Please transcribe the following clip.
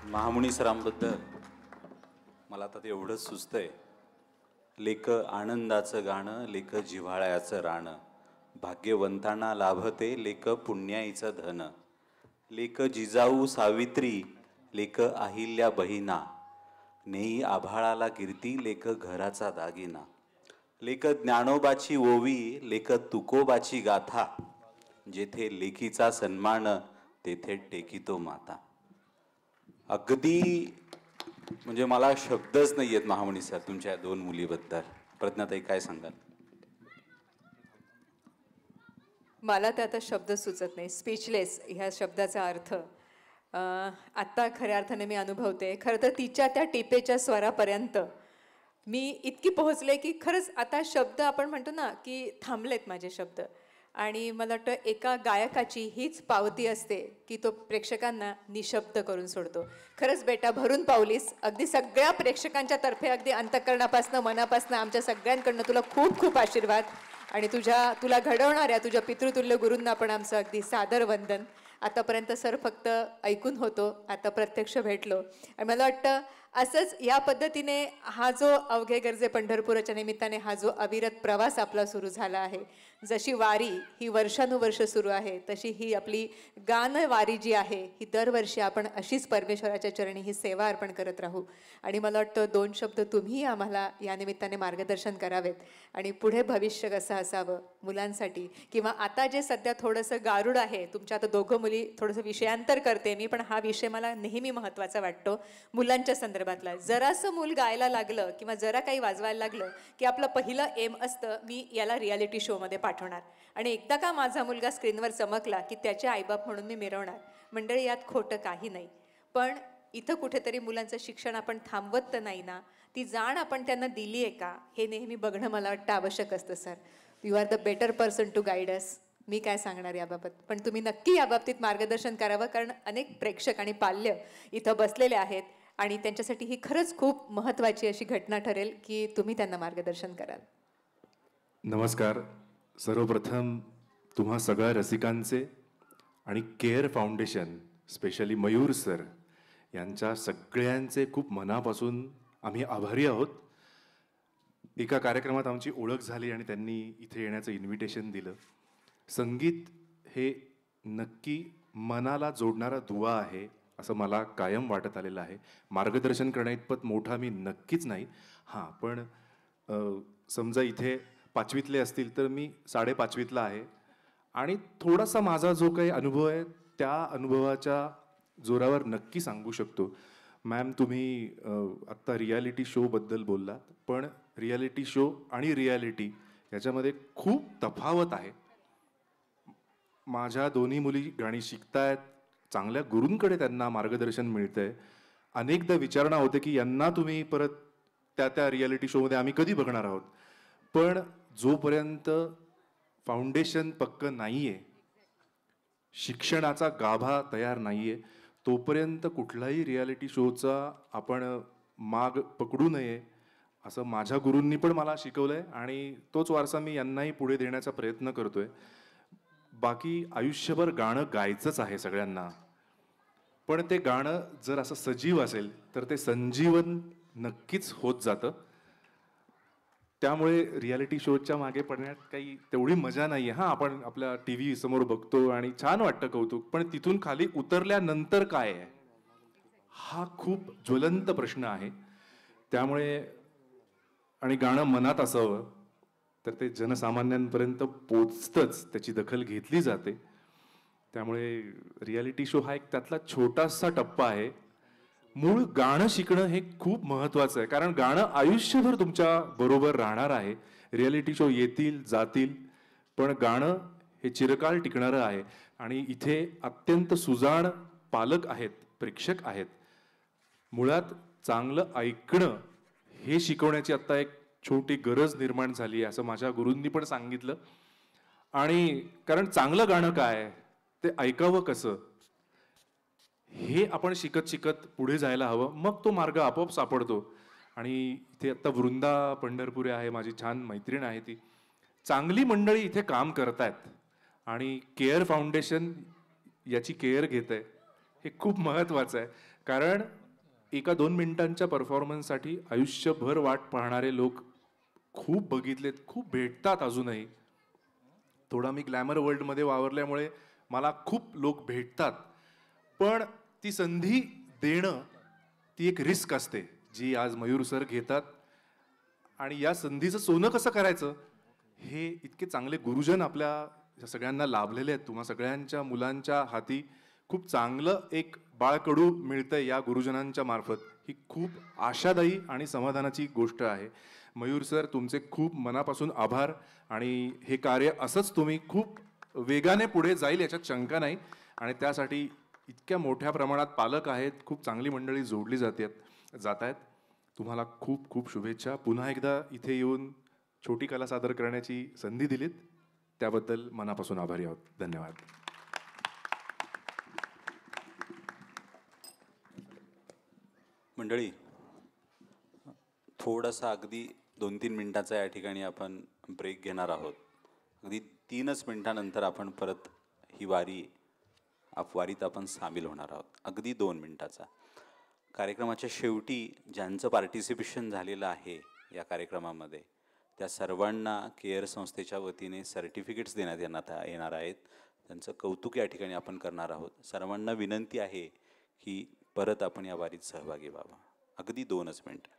महामुनी सरांबद्दल मला आता ते एवढंच सुचतंय. लेक आनंदाचं गाणं, लेक जिव्हाळ्याचं राणं, भाग्यवंतांना लाभते लेक पुण्याईचं धन. लेक जिजाऊ सावित्री, लेक अहिल्या बहिणा, नेई आभाळाला कीर्ती लेक घराचा दागिना. लेक ज्ञानोबाची ओवी, लेक तुकोबाची गाथा, जेथे लेकीचा सन्मान तेथे टेकितो माता. अगदी म्हणजे मला शब्दच नाही आहेत महामणी सर तुमच्या दोन मुलीबद्दल. प्रज्ञाताई काय सांगाल? मला तर आता शब्द सुचत नाही. स्पीचलेस ह्या शब्दाचा अर्थ आत्ता खऱ्या अर्थाने मी अनुभवते. खरं तर तिच्या त्या टिपेच्या स्वरापर्यंत मी इतकी पोहोचले की खरंच आता शब्द आपण म्हणतो ना की थांबलेत माझे शब्द. आणि मला वाटतं एका गायकाची हीच पावती असते की तो प्रेक्षकांना निशब्द करून सोडतो. खरंच बेटा भरून पावलीस. अगदी सगळ्या प्रेक्षकांच्या तर्फे अगदी अंतःकरणापासनं मनापासनं आमच्या सगळ्यांकडनं तुला खूप खूप आशीर्वाद. आणि तुला घडवणाऱ्या तुझ्या पितृतुल्य गुरूंना पण आमचं अगदी सादर वंदन. आतापर्यंत सर फक्त ऐकून होतो, आता प्रत्यक्ष भेटलो. आणि मला वाटतं असंच या पद्धतीने हा जो अवघे गरजे पंढरपुराच्या निमित्ताने हा जो अविरत प्रवास आपला सुरू झाला आहे. जशी वारी ही वर्षानुवर्ष सुरू आहे, तशी ही आपली गानवारी जी आहे ही दरवर्षी आपण अशीच परमेश्वराच्या चरणी ही सेवा अर्पण करत राहू. आणि मला वाटतं दोन शब्द तुम्ही आम्हाला या निमित्ताने मार्गदर्शन करावेत. आणि पुढे भविष्य कसं असावं मुलांसाठी, किंवा आता जे सध्या थोडंसं गारुड आहे तुमच्या, आता दोघं मुली थोडंसं विषयांतर करते मी, पण हा विषय मला नेहमी महत्त्वाचा वाटतो मुलांच्या संदर्भातला. जरासं मूल गायला लागलं किंवा जरा काही वाजवायला लागलं की आपलं पहिलं एम असतं मी याला रियालिटी शोमध्ये पाठवणार. आणि एकदा का माझा मुलगा स्क्रीनवर चमकला की त्याचे आईबाप म्हणून मी मिरवणार. मंडळी यात खोटं काही नाही. पण इथं कुठेतरी मुलांचं शिक्षण आपण थांबवत तर नाही ना, ती जाण आपण त्यांना दिली आहे का हे नेहमी बघणं मला वाटतं आवश्यक असतं. Sir you are the better person to guide us. मी काय सांगणार याबाबत, पण तुम्ही नक्की याबाबतीत मार्गदर्शन करावं. कारण अनेक प्रेक्षक आणि पाल्य इथं बसलेले आहेत आणि त्यांच्यासाठी ही खरंच खूप महत्त्वाची अशी घटना ठरेल की तुम्ही त्यांना मार्गदर्शन कराल. नमस्कार. सर्वप्रथम तुम्हा सगळ्या रसिकांचे आणि care foundation specially Mayur sir यांच्या सगळ्यांचे खूप मनापासून आम्ही आभारी आहोत. एका कार्यक्रमात आमची ओळख झाली आणि त्यांनी इथे येण्याचं इन्व्हिटेशन दिलं. संगीत हे नक्की मनाला जोडणारा दुवा आहे असं मला कायम वाटत आलेलं आहे. मार्गदर्शन करण्याइतपत मोठा मी नक्कीच नाही. हां, पण समजा इथे 5वीतले असतील तर मी 5.5वीतला आहे आणि थोडासा माझा जो काही अनुभव आहे त्या अनुभवाच्या जोरावर नक्की सांगू शकतो. मॅम तुम्ही आत्ता रियालिटी शोबद्दल बोललात, पण रियालिटी शो आणि रियालिटी याच्यामध्ये खूप तफावत आहे. माझ्या दोन्ही मुली गाणी शिकतायत, चांगल्या गुरूंकडे त्यांना मार्गदर्शन मिळतंय. अनेकदा विचारणा होते की यांना तुम्ही परत त्या रियालिटी शोमध्ये आम्ही कधी बघणार आहोत. पण जोपर्यंत फाउंडेशन पक्क नाहीये, शिक्षणाचा गाभा तयार नाहीये, तोपर्यंत कुठलाही रियालिटी शोचा आपण माग पकडू नये असं माझ्या गुरूंनी पण मला शिकवलंय आणि तोच वारसा मी यांनाही पुढे देण्याचा प्रयत्न करतोय. बाकी आयुष्यभर गाणं गायचंच आहे सगळ्यांना, पण ते गाणं जर असं सजीव असेल तर ते संजीवन नक्कीच होत जातं. त्यामुळे रियालिटी शोच्या मागे पडण्यात काही तेवढी मजा नाही आहे. हां, आपण आपल्या टी व्ही समोर बघतो आणि छान वाटतं कौतुक, पण तिथून खाली उतरल्यानंतर काय आहे हा खूप ज्वलंत प्रश्न आहे. त्यामुळे आणि गाणं मनात असावं तर ते जनसामान्यांपर्यंत पोचतंच, त्याची दखल घेतली जाते. त्यामुळे रियालिटी शो हा एक त्यातला छोटासा टप्पा आहे. मूळ गाणं शिकणं हे खूप महत्त्वाचं आहे, कारण गाणं आयुष्यभर तुमच्या बरोबर राहणार आहे. रियालिटी शो येतील जातील, पण गाणं हे चिरकाल टिकणारं आहे. आणि इथे अत्यंत सुजाण पालक आहेत, प्रेक्षक आहेत. मुळात चांगलं ऐकणं हे शिकवण्याची आत्ता एक छोटी गरज निर्माण झाली आहे असं माझ्या गुरूंनी पण सांगितलं. आणि कारण चांगलं गाणं काय ते ऐकावं कसं हे आपण शिकत शिकत पुढे जायला हवं, मग तो मार्ग आपोआप सापडतो. आणि इथे आत्ता वृंदा पंढरपुरे आहे, माझी छान मैत्रीण आहे. ती चांगली मंडळी इथे काम करतायत आणि केअर फाउंडेशन याची केअर घेत आहे. हे खूप महत्त्वाचं आहे. कारण एका 2 मिनिटांच्या परफॉर्मन्ससाठी आयुष्यभर वाट पाहणारे लोक खूप बघितलेत, खूप भेटतात अजूनही. थोडा मी ग्लॅमर वर्ल्डमध्ये वावरल्यामुळे मला खूप लोक भेटतात. पण ती संधी देणं ती एक रिस्क असते, जी आज मयूर सर घेतात. आणि या संधीचं सोनं कसं करायचं हे इतके चांगले गुरुजन आपल्या सगळ्यांना लाभलेले आहेत. तुम्हा सगळ्यांच्या मुलांच्या हाती खूप चांगलं एक बाळकडू मिळतंय या गुरुजनांच्या मार्फत. ही खूप आशादायी आणि समाधानाची गोष्ट आहे. मयूर सर, तुमचे खूप मनापासून आभार. आणि हे कार्य असंच तुम्ही खूप वेगाने पुढे जाईल याच्यात शंका नाही. आणि त्यासाठी इतक्या मोठ्या प्रमाणात पालक आहेत, खूप चांगली मंडळी जोडली जात आहेत. तुम्हाला खूप खूप शुभेच्छा. पुन्हा एकदा इथे येऊन छोटी कला सादर करण्याची संधी दिलीत त्याबद्दल मनापासून आभारी आहोत. धन्यवाद. मंडळी, थोडासा अगदी 2-3 मिनिटाचा या ठिकाणी आपण ब्रेक घेणार आहोत. अगदी 3च मिनिटानंतर आपण परत ही वारीत आपण सामील होणार आहोत. अगदी 2 मिनिटाचा. कार्यक्रमाच्या शेवटी ज्यांचं पार्टिसिपेशन झालेलं आहे या कार्यक्रमामध्ये त्या सर्वांना केअर संस्थेच्या वतीने सर्टिफिकेट्स देण्यात येणार आहेत. त्यांचं कौतुक या ठिकाणी आपण करणार आहोत. सर्वांना विनंती आहे की परत आपण या वारीत सहभागी व्हावा. अगदी 2च मिनिटं.